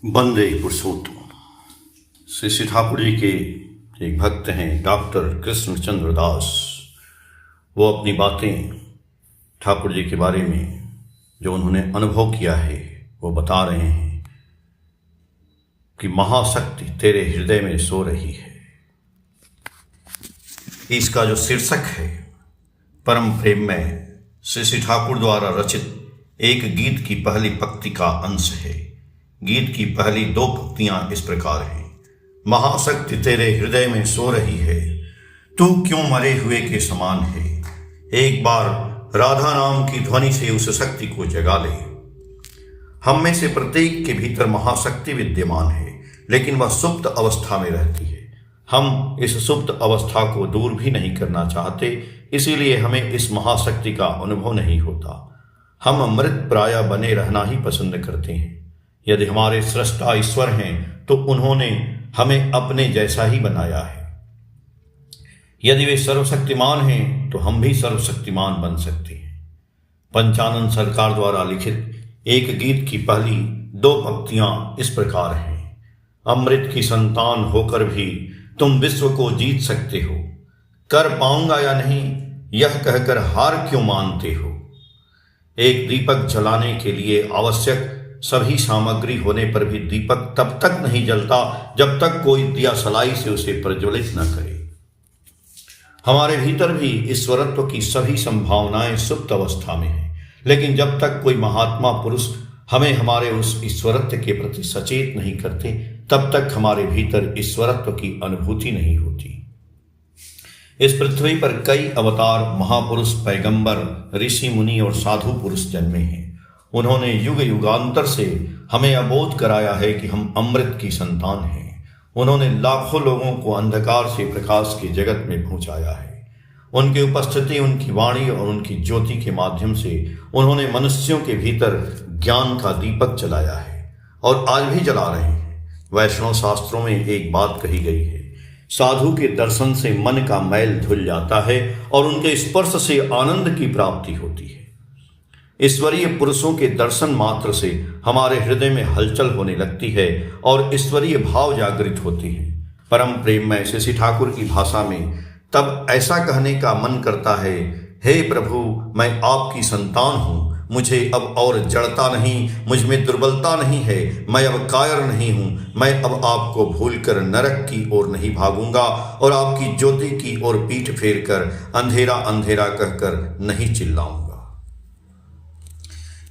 वंदे पुरुषोत्तम। श्री श्री ठाकुर जी के एक भक्त हैं डॉक्टर कृष्णचंद्र दास। वो अपनी बातें ठाकुर जी के बारे में जो उन्होंने अनुभव किया है वो बता रहे हैं कि महाशक्ति तेरे हृदय में सो रही है। इसका जो शीर्षक है परम प्रेम में श्री श्री ठाकुर द्वारा रचित एक गीत की पहली पंक्ति का अंश है। गीत की पहली दो पंक्तियां इस प्रकार हैं। महाशक्ति तेरे हृदय में सो रही है, तू क्यों मरे हुए के समान है। एक बार राधा नाम की ध्वनि से उस शक्ति को जगा ले। हम में से प्रत्येक के भीतर महाशक्ति विद्यमान है, लेकिन वह सुप्त अवस्था में रहती है। हम इस सुप्त अवस्था को दूर भी नहीं करना चाहते, इसीलिए हमें इस महाशक्ति का अनुभव नहीं होता। हम अमृत प्राय बने रहना ही पसंद करते हैं। यदि हमारे सृष्टा ईश्वर हैं तो उन्होंने हमें अपने जैसा ही बनाया है। यदि वे सर्वशक्तिमान हैं तो हम भी सर्वशक्तिमान बन सकते हैं। पंचानन सरकार द्वारा लिखित एक गीत की पहली दो पंक्तियां इस प्रकार हैं। अमृत की संतान होकर भी तुम विश्व को जीत सकते हो, कर पाऊंगा या नहीं यह कहकर हार क्यों मानते हो। एक दीपक जलाने के लिए आवश्यक सभी सामग्री होने पर भी दीपक तब तक नहीं जलता जब तक कोई दिया सलाई से उसे प्रज्वलित न करे। हमारे भीतर भी ईश्वरत्व की सभी संभावनाएं सुप्त अवस्था में हैं, लेकिन जब तक कोई महात्मा पुरुष हमें हमारे उस ईश्वरत्व के प्रति सचेत नहीं करते, तब तक हमारे भीतर ईश्वरत्व की अनुभूति नहीं होती। इस पृथ्वी पर कई अवतार, महापुरुष, पैगंबर, ऋषि मुनि और साधु पुरुष जन्मे हैं। उन्होंने युग युगांतर से हमें अवबोध कराया है कि हम अमृत की संतान हैं। उन्होंने लाखों लोगों को अंधकार से प्रकाश के जगत में पहुंचाया है। उनकी उपस्थिति, उनकी वाणी और उनकी ज्योति के माध्यम से उन्होंने मनुष्यों के भीतर ज्ञान का दीपक जलाया है और आज भी जला रहे हैं। वैष्णव शास्त्रों में एक बात कही गई है, साधु के दर्शन से मन का मैल धुल जाता है और उनके स्पर्श से आनंद की प्राप्ति होती है। ईश्वरीय पुरुषों के दर्शन मात्र से हमारे हृदय में हलचल होने लगती है और ईश्वरीय भाव जागृत होती है। परम प्रेम में श्री श्री ठाकुर की भाषा में तब ऐसा कहने का मन करता है, हे प्रभु, मैं आपकी संतान हूँ, मुझे अब और जड़ता नहीं, मुझ में दुर्बलता नहीं है, मैं अब कायर नहीं हूँ। मैं अब आपको भूलकर नरक की ओर नहीं भागूंगा और आपकी ज्योति की ओर पीठ फेर कर अंधेरा अंधेरा कहकर नहीं चिल्लाऊंगा।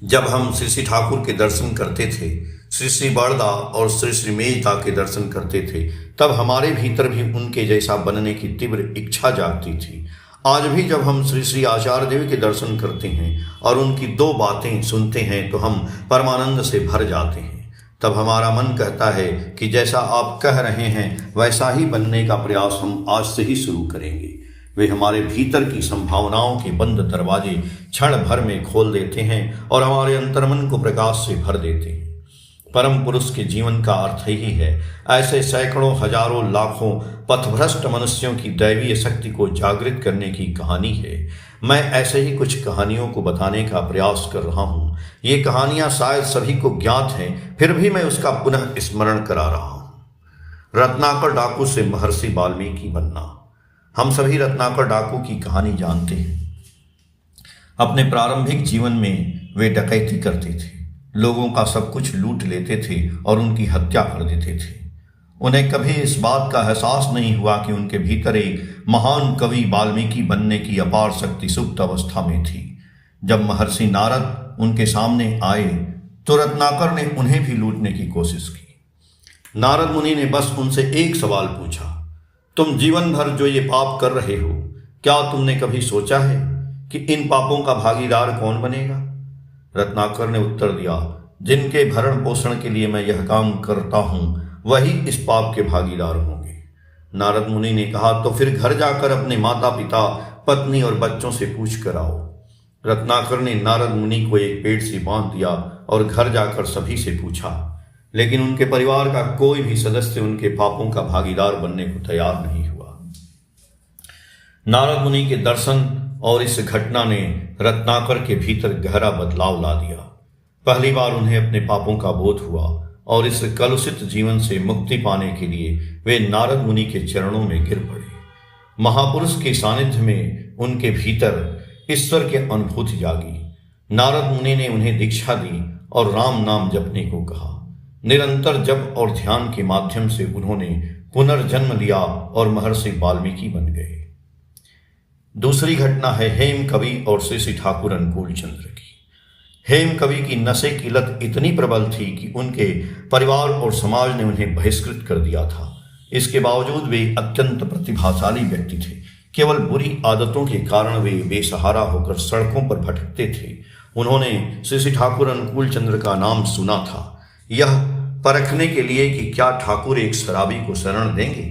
जब हम श्री श्री ठाकुर के दर्शन करते थे, श्री श्री बड़दा और श्री श्री मेजदा के दर्शन करते थे, तब हमारे भीतर भी उनके जैसा बनने की तीव्र इच्छा जागती थी। आज भी जब हम श्री श्री आचार्य देव के दर्शन करते हैं और उनकी दो बातें सुनते हैं तो हम परमानंद से भर जाते हैं। तब हमारा मन कहता है कि जैसा आप कह रहे हैं वैसा ही बनने का प्रयास हम आज से ही शुरू करेंगे। वे हमारे भीतर की संभावनाओं के बंद दरवाजे क्षण भर में खोल देते हैं और हमारे अंतर्मन को प्रकाश से भर देते हैं। परम पुरुष के जीवन का अर्थ ही है ऐसे सैकड़ों, हजारों, लाखों पथभ्रष्ट मनुष्यों की दैवीय शक्ति को जागृत करने की कहानी है। मैं ऐसे ही कुछ कहानियों को बताने का प्रयास कर रहा हूँ। ये कहानियाँ शायद सभी को ज्ञात हैं, फिर भी मैं उसका पुनः स्मरण करा रहा हूँ। रत्नाकर डाकू से महर्षि वाल्मीकि बनना। हम सभी रत्नाकर डाकू की कहानी जानते हैं। अपने प्रारंभिक जीवन में वे डकैती करते थे, लोगों का सब कुछ लूट लेते थे और उनकी हत्या कर देते थे। उन्हें कभी इस बात का एहसास नहीं हुआ कि उनके भीतर एक महान कवि वाल्मीकि बनने की अपार शक्ति सुप्त अवस्था में थी। जब महर्षि नारद उनके सामने आए तो रत्नाकर ने उन्हें भी लूटने की कोशिश की। नारद मुनि ने बस उनसे एक सवाल पूछा, तुम जीवन भर जो ये पाप कर रहे हो, क्या तुमने कभी सोचा है कि इन पापों का भागीदार कौन बनेगा? रत्नाकर ने उत्तर दिया, जिनके भरण पोषण के लिए मैं यह काम करता हूँ वही इस पाप के भागीदार होंगे। नारद मुनि ने कहा, तो फिर घर जाकर अपने माता पिता, पत्नी और बच्चों से पूछ कर आओ। रत्नाकर ने नारद मुनि को एक पेड़ से बांध दिया और घर जाकर सभी से पूछा, लेकिन उनके परिवार का कोई भी सदस्य उनके पापों का भागीदार बनने को तैयार नहीं हुआ। नारद मुनि के दर्शन और इस घटना ने रत्नाकर के भीतर गहरा बदलाव ला दिया। पहली बार उन्हें अपने पापों का बोध हुआ और इस कलुषित जीवन से मुक्ति पाने के लिए वे नारद मुनि के चरणों में गिर पड़े। महापुरुष के सानिध्य में उनके भीतर ईश्वर की अनुभूति जागी। नारद मुनि ने उन्हें दीक्षा दी और राम नाम जपने को कहा। निरंतर जप और ध्यान के माध्यम से उन्होंने पुनर्जन्म लिया और महर्षि वाल्मीकि बन गए। दूसरी घटना है हेम कवि और श्री श्री ठाकुर अनुकूल चंद्र की। हेम कवि की नशे की लत इतनी प्रबल थी कि उनके परिवार और समाज ने उन्हें बहिष्कृत कर दिया था। इसके बावजूद वे अत्यंत प्रतिभाशाली व्यक्ति थे। केवल बुरी आदतों के कारण वे बेसहारा होकर सड़कों पर भटकते थे। उन्होंने श्री श्री ठाकुर अनुकूल चंद्र का नाम सुना था, यह परखने के लिए कि क्या ठाकुर एक शराबी को शरण देंगे।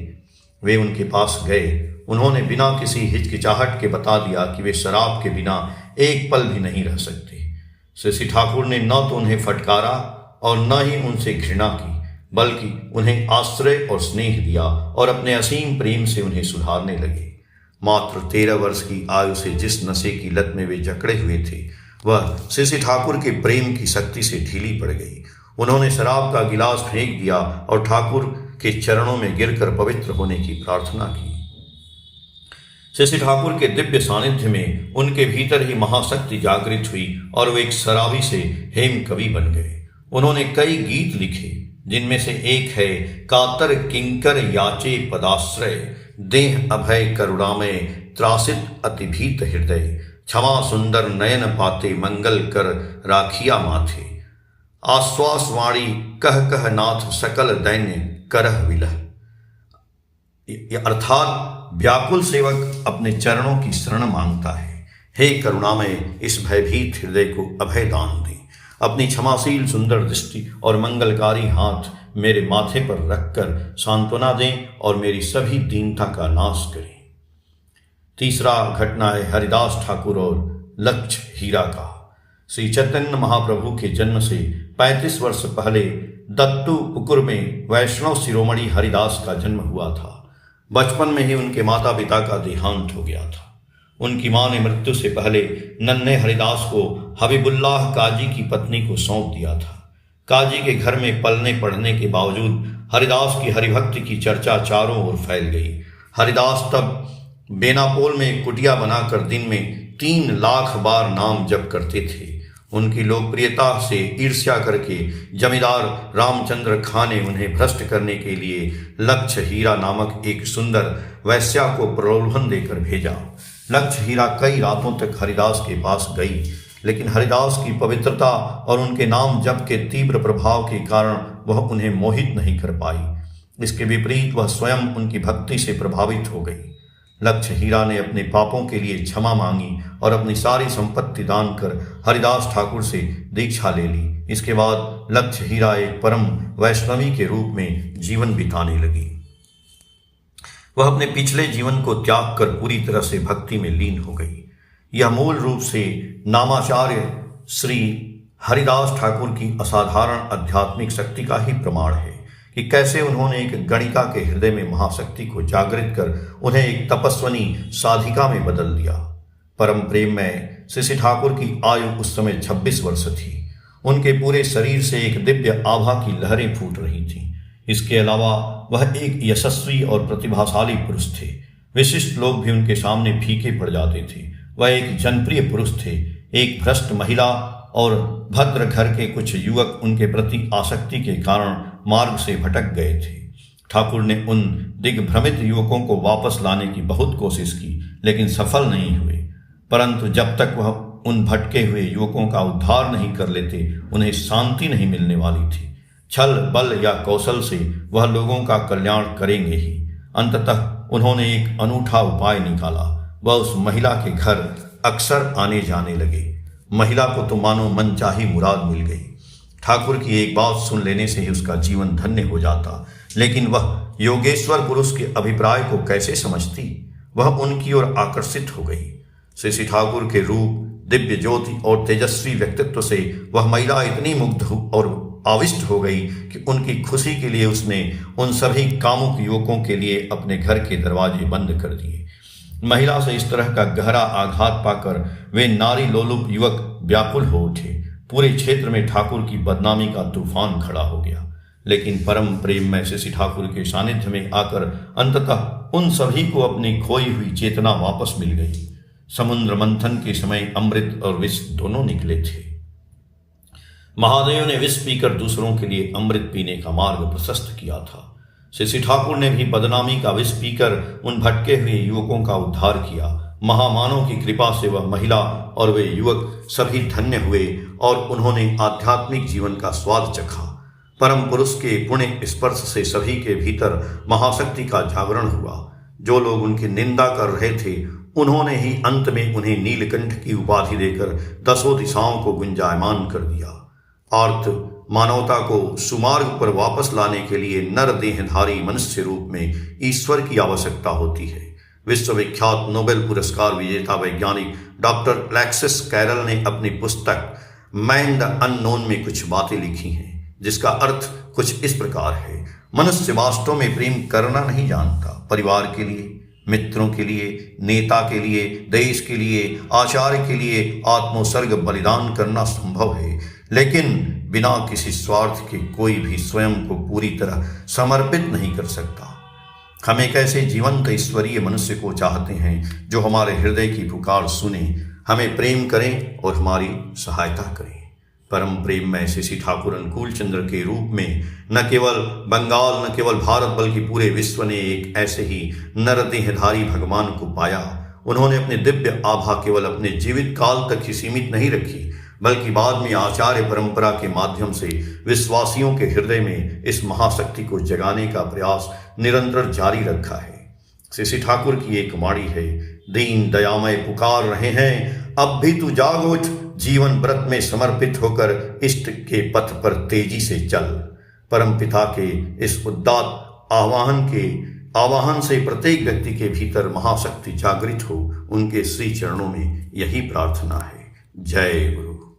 वे उनके पास गए। उन्होंने बिना किसी हिचकिचाहट के बता दिया कि वे शराब के बिना एक पल भी नहीं रह सकते। श्री श्री ठाकुर ने न तो उन्हें फटकारा और न ही उनसे घृणा की, बल्कि उन्हें आश्रय और स्नेह दिया और अपने असीम प्रेम से उन्हें सुधारने लगे। मात्र 13 वर्ष की आयु से जिस नशे की लत में वे जकड़े हुए थे, वह श्री श्री ठाकुर के प्रेम की शक्ति से ढीली पड़ गई। उन्होंने शराब का गिलास फेंक दिया और ठाकुर के चरणों में गिरकर पवित्र होने की प्रार्थना की। श्री श्री ठाकुर के दिव्य सानिध्य में उनके भीतर ही महाशक्ति जागृत हुई और वे एक शराबी से हेम कवि बन गए। उन्होंने कई गीत लिखे, जिनमें से एक है कातर किंकर याचे पदाश्रय, देह अभय करुणामय त्रासित अति भीत हृदय, क्षमा सुंदर नयन पाते मंगल कर राखिया माथे, आश्वास वाणी कह कह नाथ सकल दैन्य करह विलह। अर्थात व्याकुल सेवक अपने चरणों की शरण मांगता है। हे करुणामय, इस भयभीत हृदय को अभय दान दे। अपनी क्षमाशील सुंदर दृष्टि और मंगलकारी हाथ मेरे माथे पर रखकर सांत्वना दें और मेरी सभी दीनता का नाश करें। तीसरा घटना है हरिदास ठाकुर और लक्ष्य हीरा का। श्री चैतन्य महाप्रभु के जन्म से 35 वर्ष पहले दत्तुपुकुर में वैष्णव शिरोमणि हरिदास का जन्म हुआ था। बचपन में ही उनके माता पिता का देहांत हो गया था। उनकी मां ने मृत्यु से पहले नन्हे हरिदास को हबीबुल्लाह काजी की पत्नी को सौंप दिया था। काजी के घर में पलने पढ़ने के बावजूद हरिदास की हरिभक्ति की चर्चा चारों ओर फैल गई। हरिदास तब बेनापोल में एक कुटिया बनाकर दिन में 3 लाख बार नाम जप करते थे। उनकी लोकप्रियता से ईर्ष्या करके जमींदार रामचंद्र खां ने उन्हें भ्रष्ट करने के लिए लक्ष्य हीरा नामक एक सुंदर वैश्या को प्रलोभन देकर भेजा। लक्ष्य हीरा कई रातों तक हरिदास के पास गई, लेकिन हरिदास की पवित्रता और उनके नाम जप के तीव्र प्रभाव के कारण वह उन्हें मोहित नहीं कर पाई। इसके विपरीत वह स्वयं उनकी भक्ति से प्रभावित हो गई। लक्ष्य हीरा ने अपने पापों के लिए क्षमा मांगी और अपनी सारी संपत्ति दान कर हरिदास ठाकुर से दीक्षा ले ली। इसके बाद लक्ष्य हीरा एक परम वैष्णवी के रूप में जीवन बिताने लगी। वह अपने पिछले जीवन को त्याग कर पूरी तरह से भक्ति में लीन हो गई। यह मूल रूप से नामाचार्य श्री हरिदास ठाकुर की असाधारण आध्यात्मिक शक्ति का ही प्रमाण है कि कैसे उन्होंने एक गणिका के हृदय में महाशक्ति को जागृत कर उन्हें एक तपस्वनी साधिका में बदल दिया। परम प्रेम में श्री श्री ठाकुर की आयु उस समय 26 वर्ष थी। उनके पूरे शरीर से एक दिव्य आभा की लहरें फूट रही थीं। इसके अलावा वह एक यशस्वी और प्रतिभाशाली पुरुष थे। विशिष्ट लोग भी उनके सामने फीके पड़ जाते थे। वह एक जनप्रिय पुरुष थे। एक भ्रष्ट महिला और भद्र घर के कुछ युवक उनके प्रति आसक्ति के कारण मार्ग से भटक गए थे। ठाकुर ने उन दिग्भ्रमित युवकों को वापस लाने की बहुत कोशिश की, लेकिन सफल नहीं हुए। परंतु जब तक वह उन भटके हुए युवकों का उद्धार नहीं कर लेते, उन्हें शांति नहीं मिलने वाली थी। छल बल या कौशल से वह लोगों का कल्याण करेंगे ही। अंततः उन्होंने एक अनूठा उपाय निकाला। वह उस महिला के घर अक्सर आने जाने लगे। महिला को तो मानो मनचाही मुराद मिल गई। ठाकुर की एक बात सुन लेने से ही उसका जीवन धन्य हो जाता, लेकिन वह योगेश्वर पुरुष के अभिप्राय को कैसे समझती? वह उनकी ओर आकर्षित हो गई। श्री श्री ठाकुर के रूप, दिव्य ज्योति और तेजस्वी व्यक्तित्व से वह महिला इतनी मुग्ध और आविष्ट हो गई कि उनकी खुशी के लिए उसने उन सभी कामुक युवकों के लिए अपने घर के दरवाजे बंद कर दिए। महिला से इस तरह का गहरा आघात पाकर वे नारी लोलुप युवक व्याकुल हो उठे। पूरे क्षेत्र में ठाकुर की बदनामी का तूफान खड़ा हो गया। लेकिन परम प्रेम में श्री ठाकुर के सानिध्य में आकर अंततः उन सभी को अपनी खोई हुई चेतना वापस मिल गई। समुद्र मंथन के समय अमृत और विष दोनों निकले थे। महादेव ने विष पीकर दूसरों के लिए अमृत पीने का मार्ग प्रशस्त किया था। श्री ठाकुर ने भी बदनामी का विष पीकर उन भटके हुए युवकों का उद्धार किया। महामानव की कृपा से वह महिला और वे युवक सभी धन्य हुए और उन्होंने आध्यात्मिक जीवन का स्वाद चखा। परम पुरुष के पुण्य स्पर्श से सभी के भीतर महाशक्ति का जागरण हुआ। जो लोग उनकी निंदा कर रहे थे उन्होंने ही अंत में उन्हें नीलकंठ की उपाधि देकर 10 दिशाओं को गुंजायमान कर दिया। अर्थ मानवता को सुमार्ग पर वापस लाने के लिए नर देहधारी मनुष्य रूप में ईश्वर की आवश्यकता होती है। विश्वविख्यात नोबेल पुरस्कार विजेता वैज्ञानिक डॉक्टर अलेक्सिस कैरल ने अपनी पुस्तक मैन द अननोन में कुछ बातें लिखी हैं, जिसका अर्थ कुछ इस प्रकार है। मनुष्य वास्तव में प्रेम करना नहीं जानता। परिवार के लिए, मित्रों के लिए, नेता के लिए, देश के लिए, आचार्य के लिए आत्मोत्सर्ग बलिदान करना संभव है, लेकिन बिना किसी स्वार्थ के कोई भी स्वयं को पूरी तरह समर्पित नहीं कर सकता। हम एक ऐसे जीवंत ईश्वरीय मनुष्य को चाहते हैं जो हमारे हृदय की पुकार सुने, हमें प्रेम करें और हमारी सहायता करें। परम प्रेम में श्री ठाकुर अनुकूल चंद्र के रूप में न केवल बंगाल, न केवल भारत, बल्कि पूरे विश्व ने एक ऐसे ही नरदेहधारी भगवान को पाया। उन्होंने अपने दिव्य आभा केवल अपने जीवित काल तक ही सीमित नहीं रखी, बल्कि बाद में आचार्य परंपरा के माध्यम से विश्वासियों के हृदय में इस महाशक्ति को जगाने का प्रयास निरंतर जारी रखा है। श्री ठाकुर की एक वाणी है, दीन दयामय पुकार रहे हैं, अब भी तू जाग उठ, जीवन व्रत में समर्पित होकर इष्ट के पथ पर तेजी से चल। परम पिता के इस उदात्त आवाहन से प्रत्येक व्यक्ति के भीतर महाशक्ति जागृत हो, उनके श्री चरणों में यही प्रार्थना है। जय गुरु।